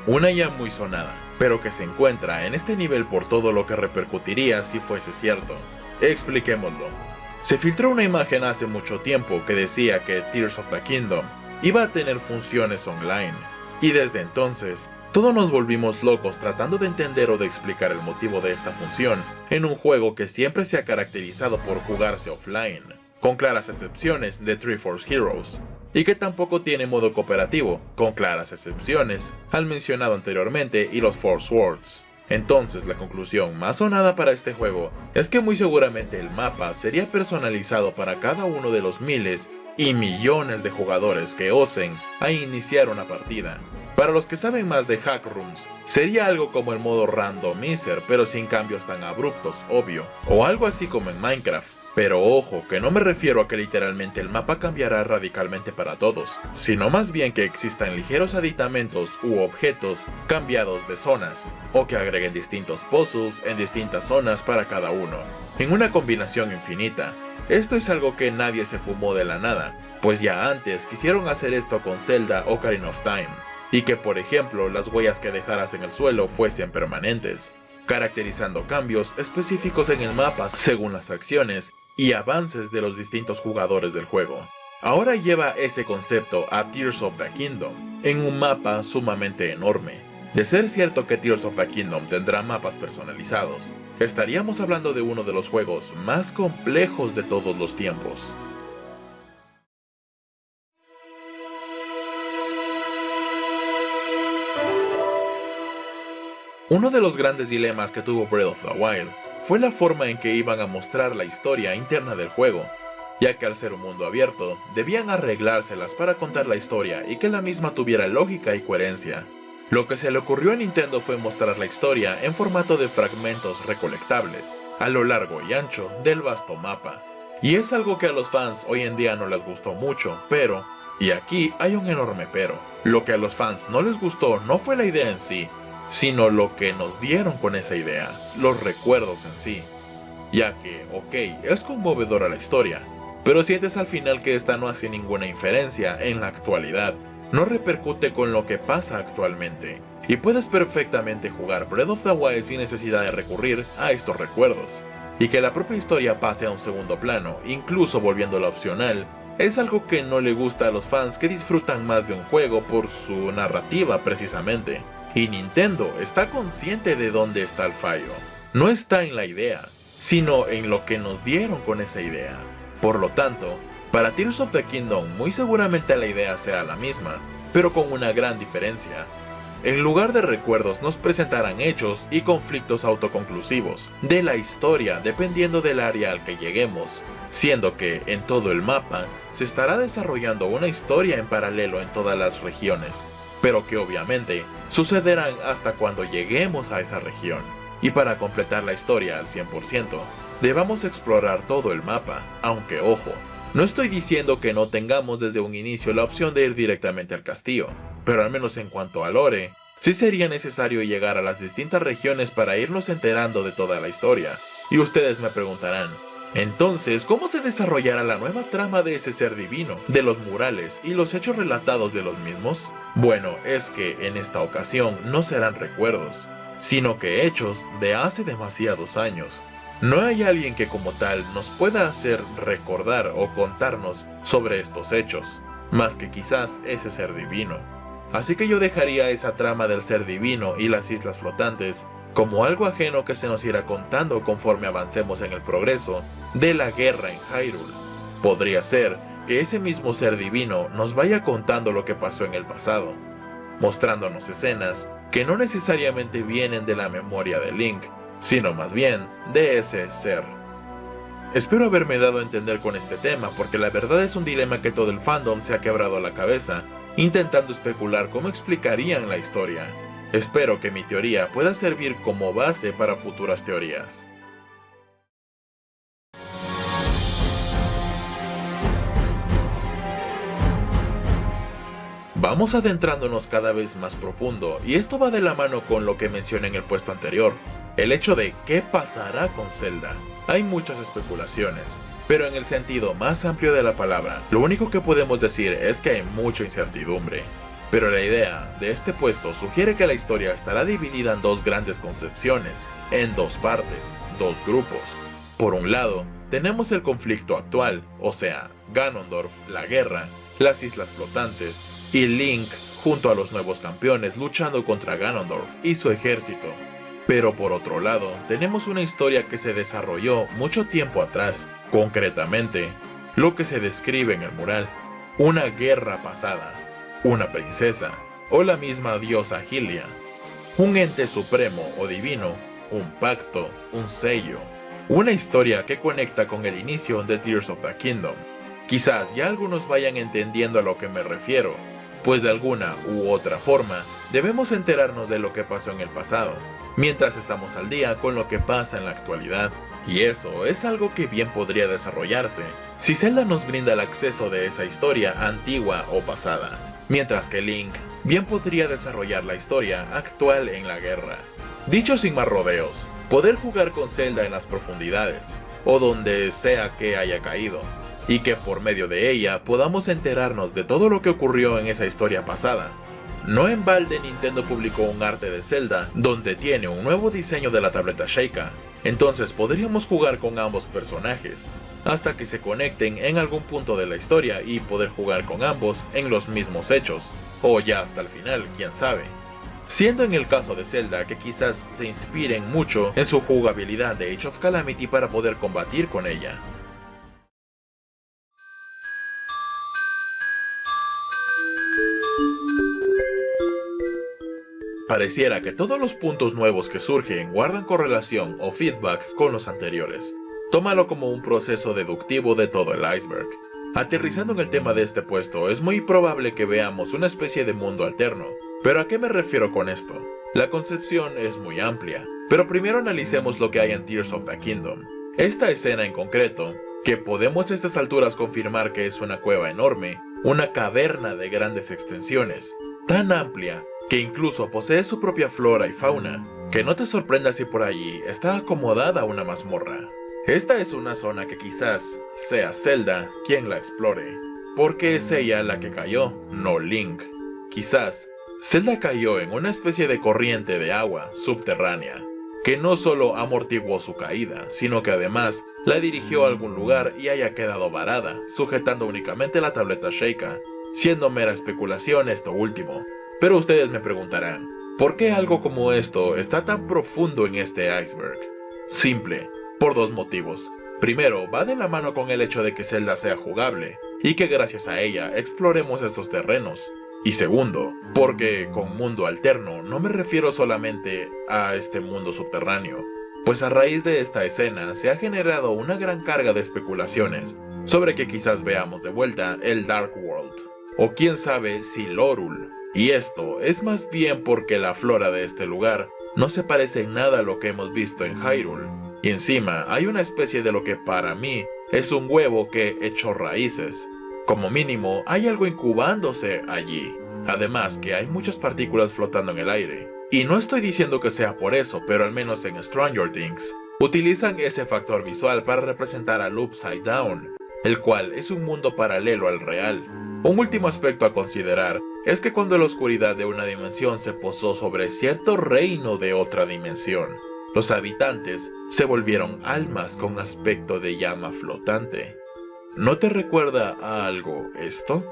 Una ya muy sonada, pero que se encuentra en este nivel por todo lo que repercutiría si fuese cierto. Expliquémoslo. Se filtró una imagen hace mucho tiempo que decía que Tears of the Kingdom iba a tener funciones online, y desde entonces, todos nos volvimos locos tratando de entender o de explicar el motivo de esta función en un juego que siempre se ha caracterizado por jugarse offline, con claras excepciones de Triforce Heroes, y que tampoco tiene modo cooperativo, con claras excepciones al mencionado anteriormente y los Four Swords. Entonces la conclusión más sonada para este juego es que muy seguramente el mapa sería personalizado para cada uno de los miles y millones de jugadores que osen a iniciar una partida. Para los que saben más de hack rooms, sería algo como el modo randomizer pero sin cambios tan abruptos, obvio, o algo así como en Minecraft. Pero ojo, que no me refiero a que literalmente el mapa cambiará radicalmente para todos, sino más bien que existan ligeros aditamentos u objetos cambiados de zonas, o que agreguen distintos puzzles en distintas zonas para cada uno, en una combinación infinita. Esto es algo que nadie se fumó de la nada, pues ya antes quisieron hacer esto con Zelda Ocarina of Time, y que por ejemplo las huellas que dejaras en el suelo fuesen permanentes, caracterizando cambios específicos en el mapa según las acciones y avances de los distintos jugadores del juego. Ahora lleva ese concepto a Tears of the Kingdom, en un mapa sumamente enorme. De ser cierto que Tears of the Kingdom tendrá mapas personalizados, estaríamos hablando de uno de los juegos más complejos de todos los tiempos. Uno de los grandes dilemas que tuvo Breath of the Wild fue la forma en que iban a mostrar la historia interna del juego, ya que al ser un mundo abierto, debían arreglárselas para contar la historia y que la misma tuviera lógica y coherencia. Lo que se le ocurrió a Nintendo fue mostrar la historia en formato de fragmentos recolectables, a lo largo y ancho del vasto mapa. Y es algo que a los fans hoy en día no les gustó mucho, pero, y aquí hay un enorme pero, lo que a los fans no les gustó no fue la idea en sí, sino lo que nos dieron con esa idea, los recuerdos en sí. Ya que, ok, es conmovedora la historia, pero sientes al final que esta no hace ninguna inferencia en la actualidad, no repercute con lo que pasa actualmente, y puedes perfectamente jugar Breath of the Wild sin necesidad de recurrir a estos recuerdos. Y que la propia historia pase a un segundo plano, incluso volviéndola opcional, es algo que no le gusta a los fans que disfrutan más de un juego por su narrativa precisamente. Y Nintendo está consciente de dónde está el fallo. No está en la idea, sino en lo que nos dieron con esa idea. Por lo tanto, para Tears of the Kingdom muy seguramente la idea sea la misma, pero con una gran diferencia. En lugar de recuerdos nos presentarán hechos y conflictos autoconclusivos de la historia dependiendo del área al que lleguemos, siendo que en todo el mapa se estará desarrollando una historia en paralelo en todas las regiones, pero que obviamente sucederán hasta cuando lleguemos a esa región. Y para completar la historia al 100%, debamos explorar todo el mapa, aunque ojo, no estoy diciendo que no tengamos desde un inicio la opción de ir directamente al castillo, pero al menos en cuanto a lore, sí sería necesario llegar a las distintas regiones para irnos enterando de toda la historia. Y ustedes me preguntarán, entonces, ¿cómo se desarrollará la nueva trama de ese ser divino, de los murales y los hechos relatados de los mismos? Bueno, es que en esta ocasión no serán recuerdos, sino que hechos de hace demasiados años. No hay alguien que como tal nos pueda hacer recordar o contarnos sobre estos hechos, más que quizás ese ser divino. Así que yo dejaría esa trama del ser divino y las islas flotantes como algo ajeno que se nos irá contando conforme avancemos en el progreso de la guerra en Hyrule. Podría ser que ese mismo ser divino nos vaya contando lo que pasó en el pasado, mostrándonos escenas que no necesariamente vienen de la memoria de Link, sino más bien de ese ser. Espero haberme dado a entender con este tema, porque la verdad es un dilema que todo el fandom se ha quebrado la cabeza, intentando especular cómo explicarían la historia. Espero que mi teoría pueda servir como base para futuras teorías. Vamos adentrándonos cada vez más profundo, y esto va de la mano con lo que mencioné en el puesto anterior, el hecho de qué pasará con Zelda. Hay muchas especulaciones, pero en el sentido más amplio de la palabra, lo único que podemos decir es que hay mucha incertidumbre. Pero la idea de este puesto sugiere que la historia estará dividida en dos grandes concepciones, en dos partes, dos grupos. Por un lado, tenemos el conflicto actual, o sea, Ganondorf, la guerra, las islas flotantes, y Link junto a los nuevos campeones luchando contra Ganondorf y su ejército. Pero por otro lado, tenemos una historia que se desarrolló mucho tiempo atrás, concretamente, lo que se describe en el mural, una guerra pasada, una princesa, o la misma diosa Hylia, un ente supremo o divino, un pacto, un sello, una historia que conecta con el inicio de Tears of the Kingdom. Quizás ya algunos vayan entendiendo a lo que me refiero, pues de alguna u otra forma debemos enterarnos de lo que pasó en el pasado, mientras estamos al día con lo que pasa en la actualidad, y eso es algo que bien podría desarrollarse si Zelda nos brinda el acceso de esa historia antigua o pasada, mientras que Link bien podría desarrollar la historia actual en la guerra. Dicho sin más rodeos, poder jugar con Zelda en las profundidades, o donde sea que haya caído, y que por medio de ella podamos enterarnos de todo lo que ocurrió en esa historia pasada. No en balde Nintendo publicó un arte de Zelda donde tiene un nuevo diseño de la tableta Sheikah, entonces podríamos jugar con ambos personajes, hasta que se conecten en algún punto de la historia y poder jugar con ambos en los mismos hechos, o ya hasta el final, quién sabe. Siendo en el caso de Zelda que quizás se inspiren mucho en su jugabilidad de Age of Calamity para poder combatir con ella. Pareciera que todos los puntos nuevos que surgen guardan correlación o feedback con los anteriores. Tómalo como un proceso deductivo de todo el iceberg. Aterrizando en el tema de este puesto, es muy probable que veamos una especie de mundo alterno. ¿Pero a qué me refiero con esto? La concepción es muy amplia, pero primero analicemos lo que hay en Tears of the Kingdom. Esta escena en concreto, que podemos a estas alturas confirmar que es una cueva enorme, una caverna de grandes extensiones, tan amplia que incluso posee su propia flora y fauna, que no te sorprenda si por allí está acomodada una mazmorra. Esta es una zona que quizás sea Zelda quien la explore, porque es ella la que cayó, no Link. Quizás Zelda cayó en una especie de corriente de agua subterránea, que no solo amortiguó su caída, sino que además la dirigió a algún lugar y haya quedado varada, sujetando únicamente la tableta Sheikah, siendo mera especulación esto último. Pero ustedes me preguntarán, ¿por qué algo como esto está tan profundo en este iceberg? Simple, por dos motivos. Primero, va de la mano con el hecho de que Zelda sea jugable, y que gracias a ella exploremos estos terrenos. Y segundo, porque con mundo alterno no me refiero solamente a este mundo subterráneo, pues a raíz de esta escena se ha generado una gran carga de especulaciones sobre que quizás veamos de vuelta el Dark World, o quién sabe si Lorule, y esto es más bien porque la flora de este lugar no se parece en nada a lo que hemos visto en Hyrule, y encima hay una especie de lo que para mí es un huevo que echó raíces. Como mínimo, hay algo incubándose allí. Además que hay muchas partículas flotando en el aire. Y no estoy diciendo que sea por eso, pero al menos en Stranger Things, utilizan ese factor visual para representar al Upside Down, el cual es un mundo paralelo al real. Un último aspecto a considerar es que cuando la oscuridad de una dimensión se posó sobre cierto reino de otra dimensión, los habitantes se volvieron almas con aspecto de llama flotante. ¿No te recuerda a algo esto?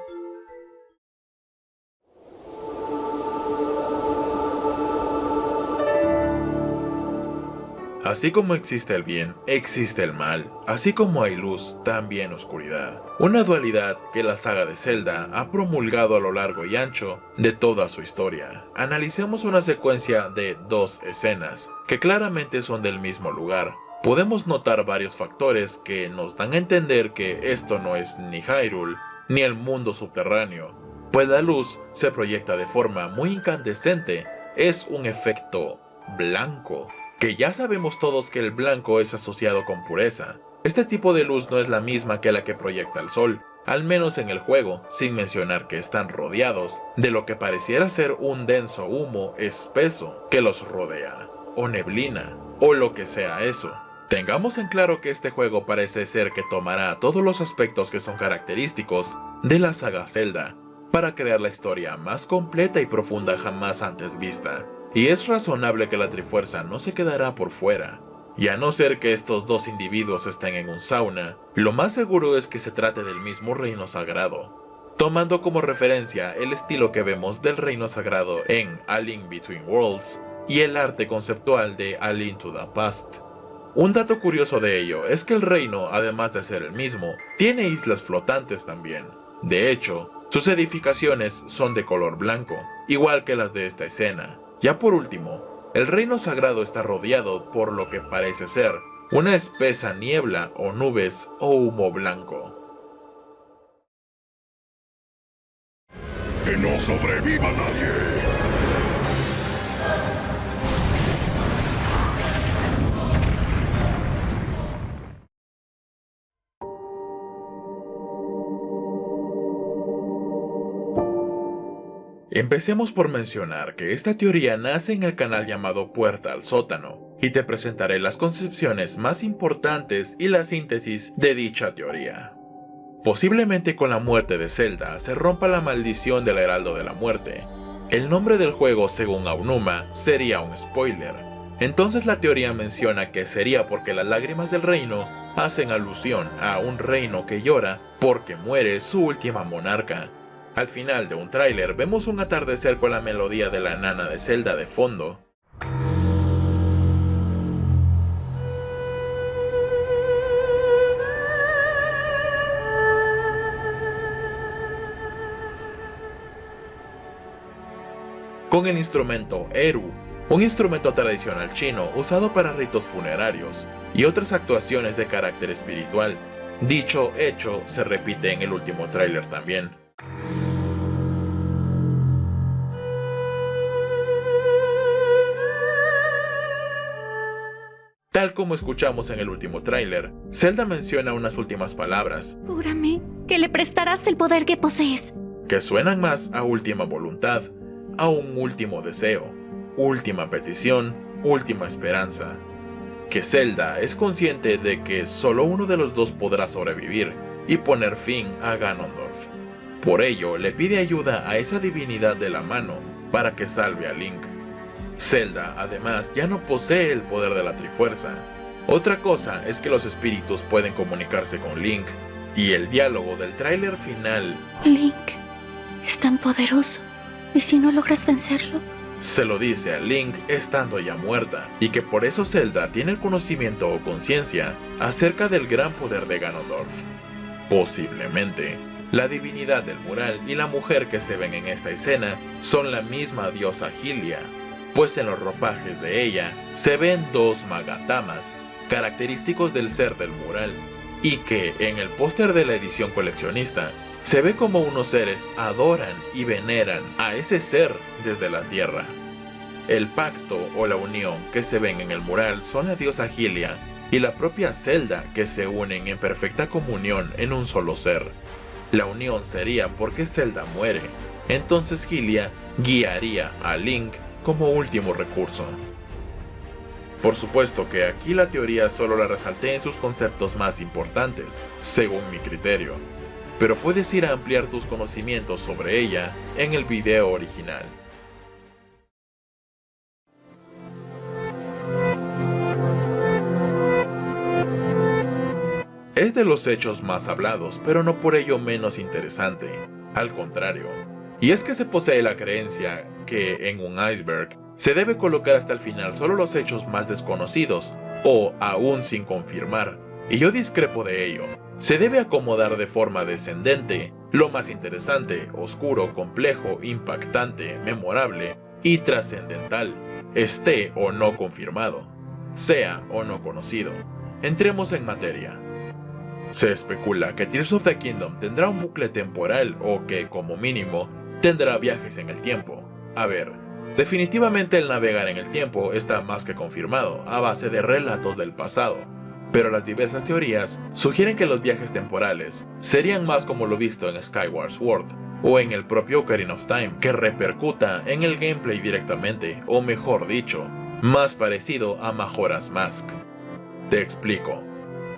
Así como existe el bien, existe el mal. Así como hay luz, también oscuridad. Una dualidad que la saga de Zelda ha promulgado a lo largo y ancho de toda su historia. Analicemos una secuencia de dos escenas, que claramente son del mismo lugar. Podemos notar varios factores que nos dan a entender que esto no es ni Hyrule, ni el mundo subterráneo, pues la luz se proyecta de forma muy incandescente, es un efecto blanco, que ya sabemos todos que el blanco es asociado con pureza. Este tipo de luz no es la misma que la que proyecta el sol, al menos en el juego, sin mencionar que están rodeados de lo que pareciera ser un denso humo espeso que los rodea, o neblina, o lo que sea eso. Tengamos en claro que este juego parece ser que tomará todos los aspectos que son característicos de la saga Zelda, para crear la historia más completa y profunda jamás antes vista. Y es razonable que la Trifuerza no se quedará por fuera. Y a no ser que estos dos individuos estén en un sauna, lo más seguro es que se trate del mismo reino sagrado, tomando como referencia el estilo que vemos del reino sagrado en A Link Between Worlds y el arte conceptual de A Link to the Past. Un dato curioso de ello es que el reino, además de ser el mismo, tiene islas flotantes también. De hecho, sus edificaciones son de color blanco, igual que las de esta escena. Ya por último, el reino sagrado está rodeado por lo que parece ser una espesa niebla o nubes o humo blanco. ¡Que no sobreviva nadie! Empecemos por mencionar que esta teoría nace en el canal llamado Puerta al Sótano, y te presentaré las concepciones más importantes y la síntesis de dicha teoría. Posiblemente con la muerte de Zelda se rompa la maldición del Heraldo de la Muerte. El nombre del juego, según Aonuma, sería un spoiler. Entonces la teoría menciona que sería porque las lágrimas del reino hacen alusión a un reino que llora porque muere su última monarca. Al final de un tráiler vemos un atardecer con la melodía de la nana de Zelda de fondo. con el instrumento Eru, un instrumento tradicional chino usado para ritos funerarios y otras actuaciones de carácter espiritual. Dicho hecho se repite en el último tráiler también. Tal como escuchamos en el último tráiler, Zelda menciona unas últimas palabras. Júrame que le prestarás el poder que posees. Que suenan más a última voluntad, a un último deseo, última petición, última esperanza. Que Zelda es consciente de que solo uno de los dos podrá sobrevivir y poner fin a Ganondorf. Por ello, le pide ayuda a esa divinidad de la mano para que salve a Link. Zelda, además, ya no posee el poder de la Trifuerza. Otra cosa es que los espíritus pueden comunicarse con Link, y el diálogo del tráiler final, Link es tan poderoso, ¿y si no logras vencerlo? se lo dice a Link estando ya muerta, y que por eso Zelda tiene el conocimiento o conciencia acerca del gran poder de Ganondorf. Posiblemente, la divinidad del mural y la mujer que se ven en esta escena son la misma diosa Hylia, pues en los ropajes de ella se ven dos magatamas, característicos del ser del mural, y que en el póster de la edición coleccionista se ve como unos seres adoran y veneran a ese ser desde la tierra. El pacto o la unión que se ven en el mural son la diosa Hylia y la propia Zelda, que se unen en perfecta comunión en un solo ser. La unión sería porque Zelda muere, entonces Hylia guiaría a Link como último recurso. Por supuesto que aquí la teoría solo la resalté en sus conceptos más importantes, según mi criterio, pero puedes ir a ampliar tus conocimientos sobre ella en el video original. Es de los hechos más hablados, pero no por ello menos interesante, al contrario. Y es que se posee la creencia que en un iceberg se debe colocar hasta el final solo los hechos más desconocidos o aún sin confirmar, y yo discrepo de ello. Se debe acomodar de forma descendente lo más interesante, oscuro, complejo, impactante, memorable y trascendental, esté o no confirmado, sea o no conocido. Entremos en materia. Se especula que Tears of the Kingdom tendrá un bucle temporal o que, como mínimo, tendrá viajes en el tiempo. A ver, definitivamente el navegar en el tiempo está más que confirmado a base de relatos del pasado, pero las diversas teorías sugieren que los viajes temporales serían más como lo visto en Skyward Sword o en el propio Ocarina of Time, que repercuta en el gameplay directamente, o mejor dicho, más parecido a Majora's Mask. Te explico.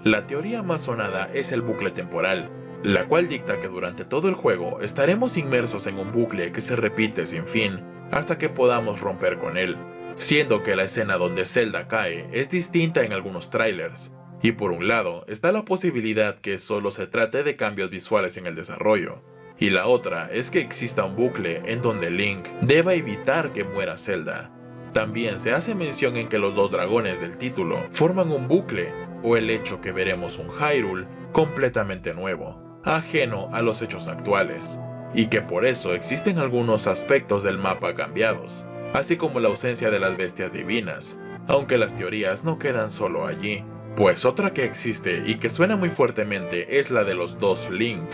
La teoría más sonada es el bucle temporal, la cual dicta que durante todo el juego estaremos inmersos en un bucle que se repite sin fin hasta que podamos romper con él, siendo que la escena donde Zelda cae es distinta en algunos trailers, y por un lado está la posibilidad que solo se trate de cambios visuales en el desarrollo, y la otra es que exista un bucle en donde Link deba evitar que muera Zelda. También se hace mención en que los dos dragones del título forman un bucle, o el hecho que veremos un Hyrule completamente nuevo, ajeno a los hechos actuales, y que por eso existen algunos aspectos del mapa cambiados, así como la ausencia de las bestias divinas, aunque las teorías no quedan solo allí, pues otra que existe y que suena muy fuertemente es la de los dos Link,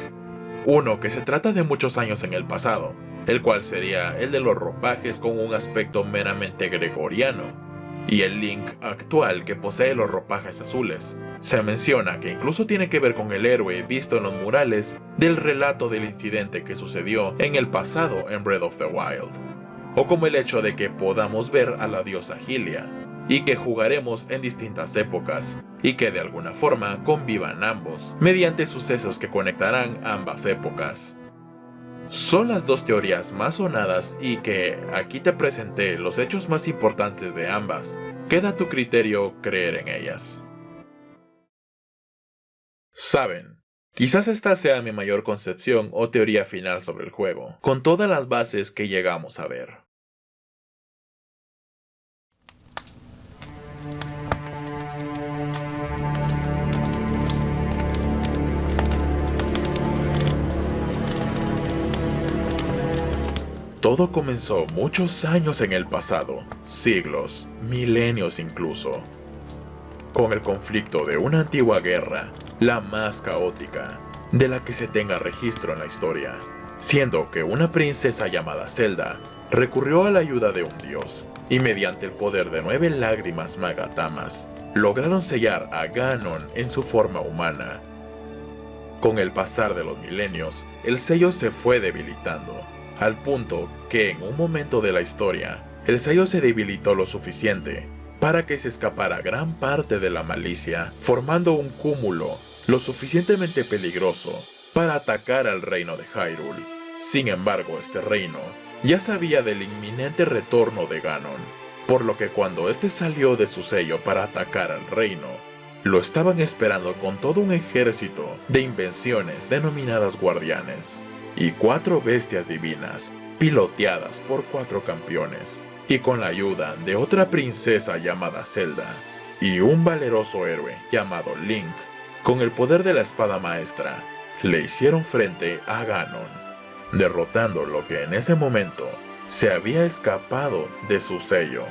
uno que se trata de muchos años en el pasado, el cual sería el de los ropajes con un aspecto meramente gregoriano, y el Link actual que posee los ropajes azules. Se menciona que incluso tiene que ver con el héroe visto en los murales del relato del incidente que sucedió en el pasado en Breath of the Wild, o como el hecho de que podamos ver a la diosa Hylia, y que jugaremos en distintas épocas, y que de alguna forma convivan ambos, mediante sucesos que conectarán ambas épocas. Son las dos teorías más sonadas y que aquí te presenté los hechos más importantes de ambas. Queda a tu criterio creer en ellas. Saben, quizás esta sea mi mayor concepción o teoría final sobre el juego, con todas las bases que llegamos a ver. Todo comenzó muchos años en el pasado, siglos, milenios incluso, con el conflicto de una antigua guerra, la más caótica de la que se tenga registro en la historia, siendo que una princesa llamada Zelda recurrió a la ayuda de un dios, y mediante el poder de 9 lágrimas magatamas, lograron sellar a Ganon en su forma humana. Con el pasar de los milenios, el sello se fue debilitando, al punto que en un momento de la historia, el sello se debilitó lo suficiente para que se escapara gran parte de la malicia, formando un cúmulo lo suficientemente peligroso para atacar al reino de Hyrule. Sin embargo, este reino ya sabía del inminente retorno de Ganon, por lo que cuando este salió de su sello para atacar al reino, lo estaban esperando con todo un ejército de invenciones denominadas guardianes, y 4 bestias divinas, piloteadas por 4 campeones, y con la ayuda de otra princesa llamada Zelda, y un valeroso héroe llamado Link, con el poder de la espada maestra, le hicieron frente a Ganon, derrotando lo que en ese momento se había escapado de su sello.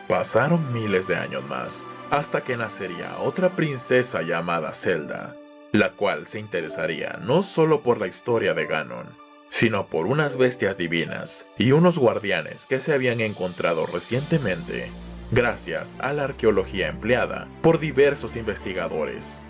Pasaron miles de años más, hasta que nacería otra princesa llamada Zelda, la cual se interesaría no solo por la historia de Ganon, sino por unas bestias divinas y unos guardianes que se habían encontrado recientemente, gracias a la arqueología empleada por diversos investigadores.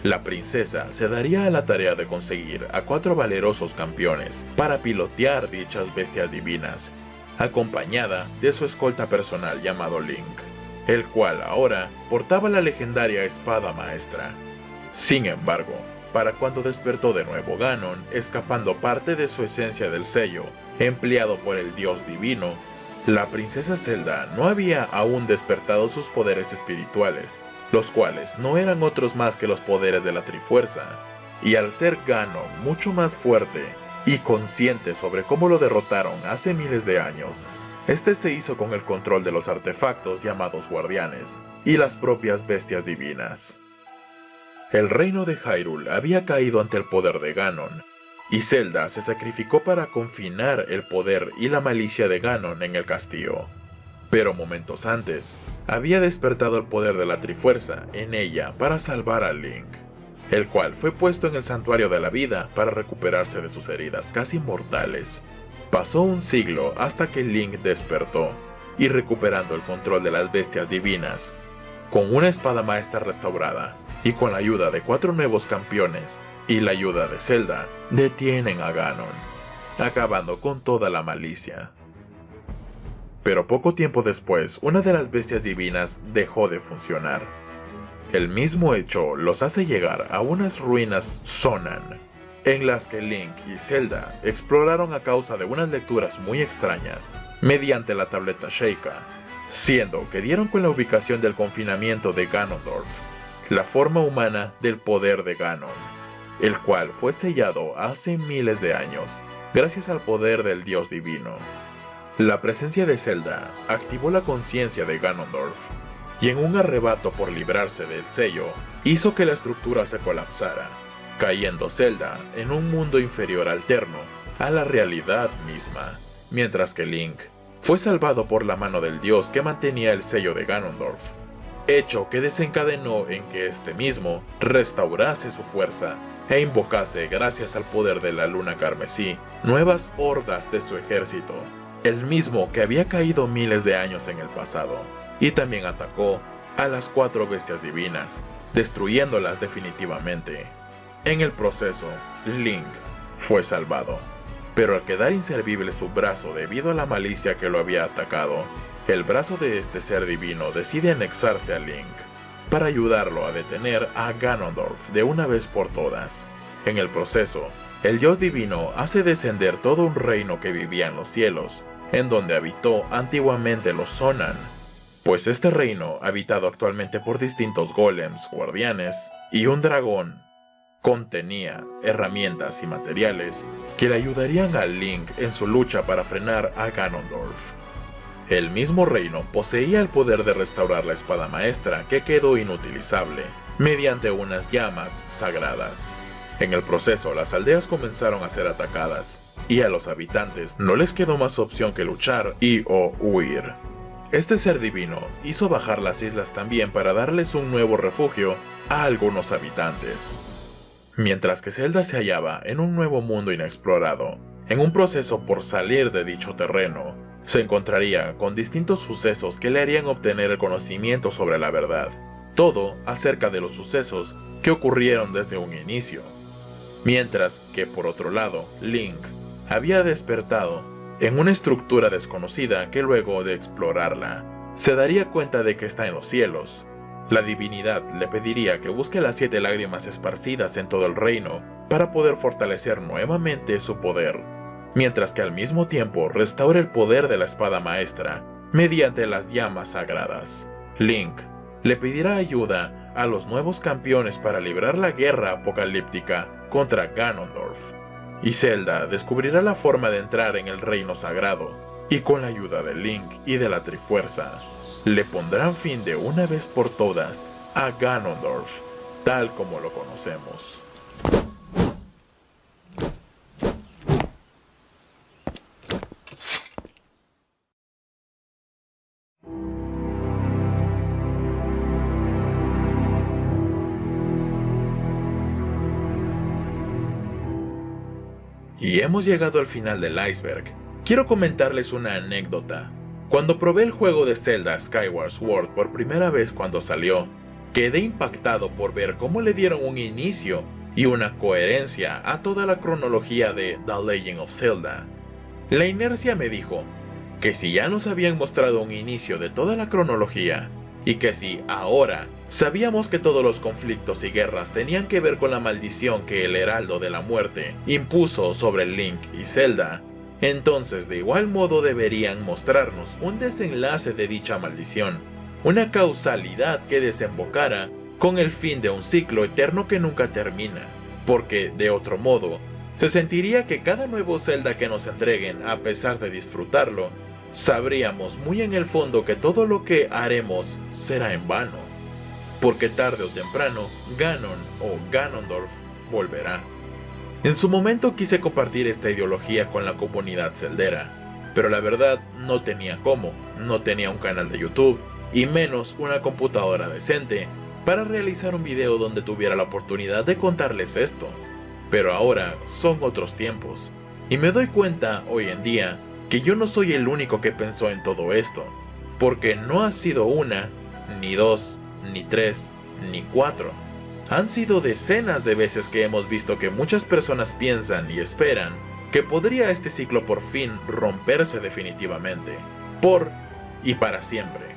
La princesa se daría a la tarea de conseguir a 4 valerosos campeones para pilotear dichas bestias divinas, acompañada de su escolta personal llamado Link, el cual ahora portaba la legendaria espada maestra. Sin embargo, para cuando despertó de nuevo Ganon, escapando parte de su esencia del sello, empleado por el dios divino, la princesa Zelda no había aún despertado sus poderes espirituales, los cuales no eran otros más que los poderes de la Trifuerza, y al ser Ganon mucho más fuerte y consciente sobre cómo lo derrotaron hace miles de años, este se hizo con el control de los artefactos llamados guardianes y las propias bestias divinas. El reino de Hyrule había caído ante el poder de Ganon, y Zelda se sacrificó para confinar el poder y la malicia de Ganon en el castillo. Pero momentos antes, había despertado el poder de la Trifuerza en ella para salvar a Link, el cual fue puesto en el Santuario de la Vida para recuperarse de sus heridas casi mortales. Pasó un siglo hasta que Link despertó, y recuperando el control de las bestias divinas, con una espada maestra restaurada, y con la ayuda de 4 nuevos campeones, y la ayuda de Zelda, detienen a Ganon, acabando con toda la malicia. Pero poco tiempo después, una de las bestias divinas dejó de funcionar. El mismo hecho los hace llegar a unas ruinas Sonan, en las que Link y Zelda exploraron a causa de unas lecturas muy extrañas, mediante la tableta Sheikah, siendo que dieron con la ubicación del confinamiento de Ganondorf, la forma humana del poder de Ganon, el cual fue sellado hace miles de años, gracias al poder del dios divino. La presencia de Zelda activó la conciencia de Ganondorf, y en un arrebato por librarse del sello, hizo que la estructura se colapsara, cayendo Zelda en un mundo inferior alterno a la realidad misma, mientras que Link fue salvado por la mano del dios que mantenía el sello de Ganondorf, hecho que desencadenó en que este mismo restaurase su fuerza e invocase, gracias al poder de la luna carmesí, nuevas hordas de su ejército, el mismo que había caído miles de años en el pasado, y también atacó a las 4 bestias divinas, destruyéndolas definitivamente. En el proceso, Link fue salvado, pero al quedar inservible su brazo debido a la malicia que lo había atacado, el brazo de este ser divino decide anexarse a Link, para ayudarlo a detener a Ganondorf de una vez por todas. En el proceso, el dios divino hace descender todo un reino que vivía en los cielos, en donde habitó antiguamente los Sonan, pues este reino, habitado actualmente por distintos golems, guardianes y un dragón, contenía herramientas y materiales que le ayudarían a Link en su lucha para frenar a Ganondorf. El mismo reino poseía el poder de restaurar la espada maestra que quedó inutilizable, mediante unas llamas sagradas. En el proceso, las aldeas comenzaron a ser atacadas, y a los habitantes no les quedó más opción que luchar o huir. Este ser divino hizo bajar las islas también para darles un nuevo refugio a algunos habitantes. Mientras que Zelda se hallaba en un nuevo mundo inexplorado, en un proceso por salir de dicho terreno, se encontraría con distintos sucesos que le harían obtener el conocimiento sobre la verdad, todo acerca de los sucesos que ocurrieron desde un inicio. Mientras que por otro lado, Link había despertado en una estructura desconocida que luego de explorarla, se daría cuenta de que está en los cielos. La divinidad le pediría que busque las 7 lágrimas esparcidas en todo el reino para poder fortalecer nuevamente su poder, mientras que al mismo tiempo restaure el poder de la espada maestra mediante las llamas sagradas. Link le pedirá ayuda a los nuevos campeones para librar la guerra apocalíptica contra Ganondorf, y Zelda descubrirá la forma de entrar en el reino sagrado, y con la ayuda de Link y de la Trifuerza, le pondrán fin de una vez por todas a Ganondorf, tal como lo conocemos. Y hemos llegado al final del iceberg. Quiero comentarles una anécdota. Cuando probé el juego de Zelda Skyward Sword por primera vez cuando salió, quedé impactado por ver cómo le dieron un inicio y una coherencia a toda la cronología de The Legend of Zelda. La inercia me dijo que si ya nos habían mostrado un inicio de toda la cronología, y que si ahora sabíamos que todos los conflictos y guerras tenían que ver con la maldición que el Heraldo de la Muerte impuso sobre Link y Zelda, entonces de igual modo deberían mostrarnos un desenlace de dicha maldición, una causalidad que desembocara con el fin de un ciclo eterno que nunca termina, porque de otro modo, se sentiría que cada nuevo Zelda que nos entreguen, a pesar de disfrutarlo, sabríamos muy en el fondo que todo lo que haremos será en vano, porque tarde o temprano Ganon o Ganondorf volverá. En su momento quise compartir esta ideología con la comunidad celdera, pero la verdad no tenía cómo, no tenía un canal de YouTube, y menos una computadora decente para realizar un video donde tuviera la oportunidad de contarles esto. Pero ahora son otros tiempos, y me doy cuenta hoy en día que yo no soy el único que pensó en todo esto, porque no ha sido una, ni dos, ni tres, ni cuatro. Han sido decenas de veces que hemos visto que muchas personas piensan y esperan que podría este ciclo por fin romperse definitivamente, por y para siempre.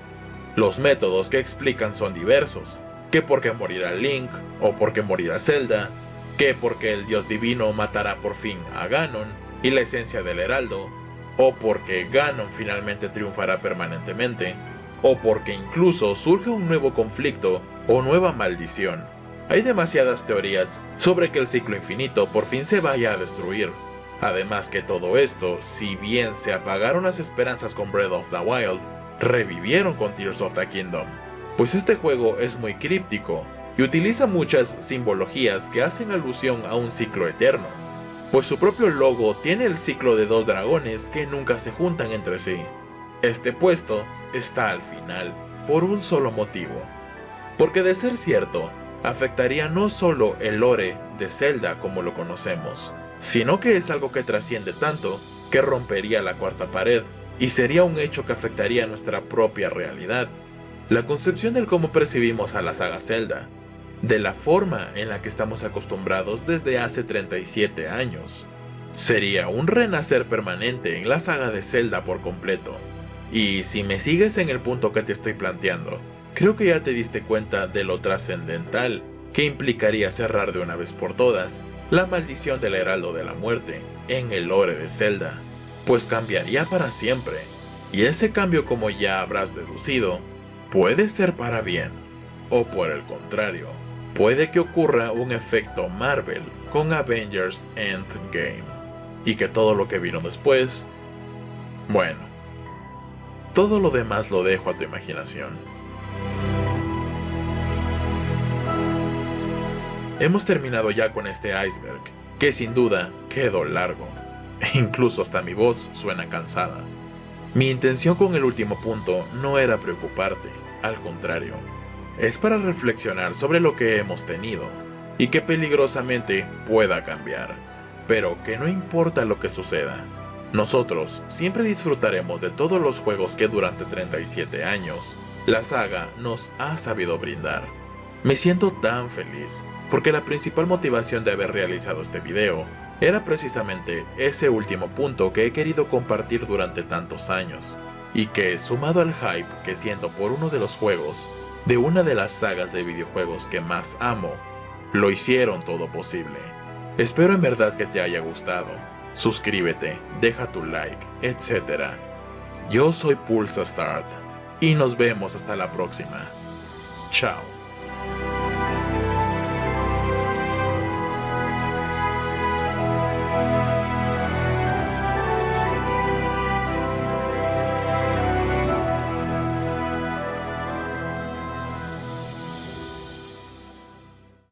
Los métodos que explican son diversos, que porque morirá Link, o porque morirá Zelda, que porque el dios divino matará por fin a Ganon y la esencia del Heraldo, o porque Ganon finalmente triunfará permanentemente, o porque incluso surge un nuevo conflicto o nueva maldición. Hay demasiadas teorías sobre que el ciclo infinito por fin se vaya a destruir. Además que todo esto, si bien se apagaron las esperanzas con Breath of the Wild, revivieron con Tears of the Kingdom, pues este juego es muy críptico y utiliza muchas simbologías que hacen alusión a un ciclo eterno, pues su propio logo tiene el ciclo de 2 dragones que nunca se juntan entre sí. Este puesto está al final, por un solo motivo, porque de ser cierto, afectaría no solo el lore de Zelda como lo conocemos, sino que es algo que trasciende tanto que rompería la cuarta pared y sería un hecho que afectaría nuestra propia realidad, la concepción del cómo percibimos a la saga Zelda, de la forma en la que estamos acostumbrados desde hace 37 años. Sería un renacer permanente en la saga de Zelda por completo. Y si me sigues en el punto que te estoy planteando, creo que ya te diste cuenta de lo trascendental que implicaría cerrar de una vez por todas la maldición del Heraldo de la Muerte en el lore de Zelda, pues cambiaría para siempre, y ese cambio, como ya habrás deducido, puede ser para bien, o por el contrario, puede que ocurra un efecto Marvel con Avengers Endgame, y que todo lo que vino después, bueno, todo lo demás lo dejo a tu imaginación. hemos terminado ya con este iceberg, que sin duda quedó largo. E incluso hasta mi voz suena cansada. Mi intención con el último punto no era preocuparte, al contrario, es para reflexionar sobre lo que hemos tenido y que peligrosamente pueda cambiar, pero que no importa lo que suceda, nosotros siempre disfrutaremos de todos los juegos que durante 37 años la saga nos ha sabido brindar. Me siento tan feliz porque la principal motivación de haber realizado este video era precisamente ese último punto que he querido compartir durante tantos años, y que, sumado al hype que siento por uno de los juegos de una de las sagas de videojuegos que más amo, lo hicieron todo posible. Espero en verdad que te haya gustado. Suscríbete, deja tu like, etc. Yo soy Pulsa Start y nos vemos hasta la próxima. Chao.